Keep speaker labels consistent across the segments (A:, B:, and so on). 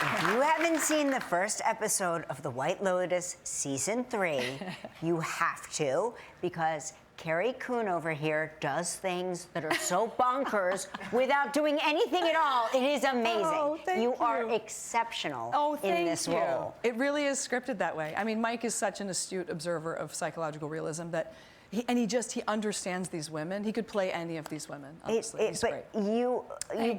A: If you haven't seen the first episode of The White Lotus Season 3, you have to, because Carrie Coon over here does things that are so bonkers without doing anything at all. It is amazing.
B: Oh, thank you.
A: You are exceptional in this role.
B: It really is scripted that way. I mean, Mike is such an astute observer of psychological realism that he understands these women. He could play any of these women, honestly. He's great.
A: You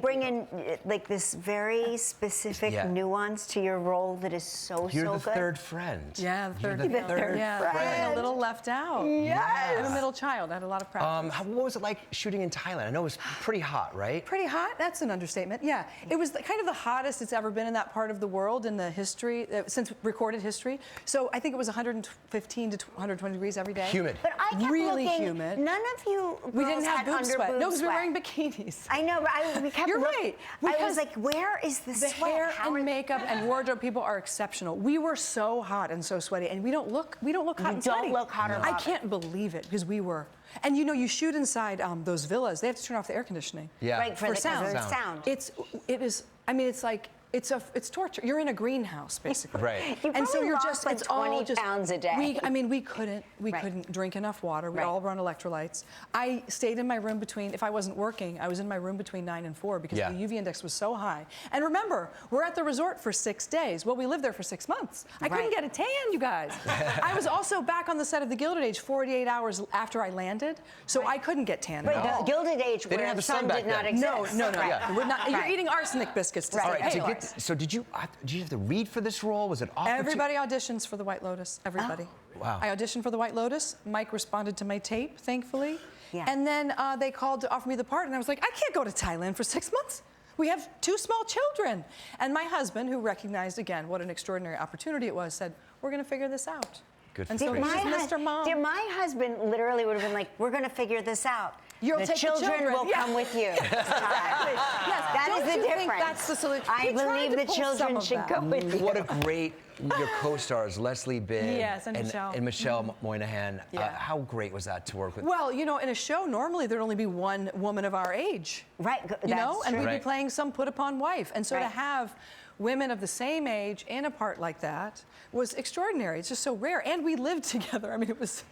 A: bring in like this very specific nuance to your role that is so good.
C: You're the third friend.
B: Yeah, the third
A: friend.
B: Feeling a little left out.
A: Yes.
B: I'm a middle child. I had a lot of practice.
C: What was it like shooting in Thailand? I know it was pretty hot, right?
B: Pretty hot? That's an understatement. Yeah, it was kind of the hottest it's ever been in that part of the world in the history, since recorded history. So I think it was 115 to 120 degrees every day.
C: Humid.
A: But I kept
B: really
A: looking,
B: humid.
A: None of you girls
B: We didn't have
A: had
B: boob sweat. No, because we were
A: sweat.
B: wearing bikinis.
A: I know, but we kept
B: You're
A: looking.
B: right.
A: I was like, where is the
B: The
A: sweat?
B: hair and makeup and wardrobe people are exceptional. We were so hot and so sweaty, and we don't look hot and sweaty.
A: You don't look hot or
B: I can't believe it, because we were. And you know, you shoot inside those villas. They have to turn off the air conditioning.
C: Yeah.
A: Right, for the
B: sound. It is. I mean, it's like. It's torture. You're in a greenhouse, basically.
C: Right.
A: You
B: and so you're
A: lost
B: just
A: like
B: it's
A: 20
B: all just
A: pounds a day.
B: we couldn't drink enough water. We all run electrolytes. I stayed in my room if I wasn't working, I was in my room between 9 and 4 because the UV index was so high. And remember, we're at the resort for 6 days. Well, we lived there for 6 months. I couldn't get a tan, you guys. I was also back on the set of The Gilded Age 48 hours after I landed, so I couldn't get tan at all.
A: The Gilded Age where
C: have
A: the
C: the sun
A: sun
C: back
A: did not
C: then.
A: exist.
B: No. We're not, you're eating arsenic biscuits to
C: All
B: say,
C: right,
B: hey,
C: so did you have to read for this role? Was it offered?
B: Everybody auditions for The White Lotus. Everybody.
C: Oh, wow.
B: I auditioned for The White Lotus. Mike responded to my tape, thankfully.
A: Yeah.
B: And then they called to offer me the part, and I was like, I can't go to Thailand for 6 months. We have 2 small children. And my husband, who recognized, again, what an extraordinary opportunity it was, said, we're going to figure this out.
C: Good
B: and
C: for
B: so
C: you.
B: he's Mr. Mom.
A: My husband literally would have been like, we're going to figure this out.
B: You'll
A: the
B: take
A: children will come with you.
B: Yes,
A: That is the difference.
B: Think that's the solution?
A: I believe the children should go with you.
C: What a great, your co-stars, Leslie Bibb
B: and
C: Michelle Moynihan. How great was that to work with?
B: Well, you know, in a show, normally there'd only be one woman of our age.
A: Right.
B: You know, and we'd
C: Right.
B: be playing some put-upon wife. And so to have women of the same age in a part like that was extraordinary. It's just so rare. And we lived together. I mean, it was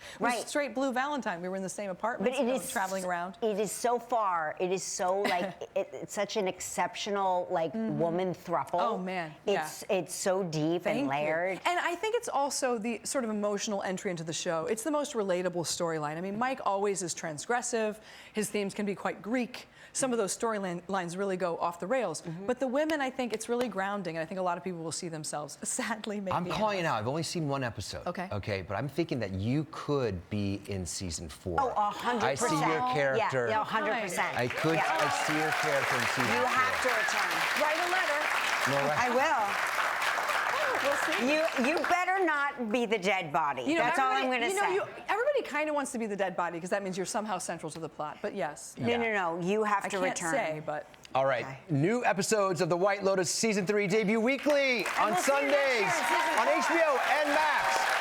B: straight blue Valentine. We were in the same apartment, traveling around.
A: It is so far. It is so like it's such an exceptional like woman throuple.
B: Oh man,
A: it's so deep and layered.
B: And I think it's also the sort of emotional entry into the show. It's the most relatable storyline. I mean, Mike always is transgressive. His themes can be quite Greek. Some of those storylines really go off the rails. But the women, I think it's really grounding, and I think a lot of people will see themselves. Sadly, maybe.
C: I'm calling it out. I've only seen 1 episode.
B: Okay.
C: But I'm thinking that you could be in season 4.
A: Oh, 100%.
C: I see your character.
A: Yeah, 100%.
C: I could. I see your character in season 4.
A: You have to return.
B: Write a letter.
C: No, right.
A: I will.
B: We'll see.
A: You better not be the dead body.
B: You know,
A: that's all I'm going to say.
B: Everybody kind of wants to be the dead body because that means you're somehow central to the plot. But yes.
A: No. You have to return.
B: I can't say, but.
C: All right. New episodes of The White Lotus Season 3 debut weekly on Sundays on HBO and Max.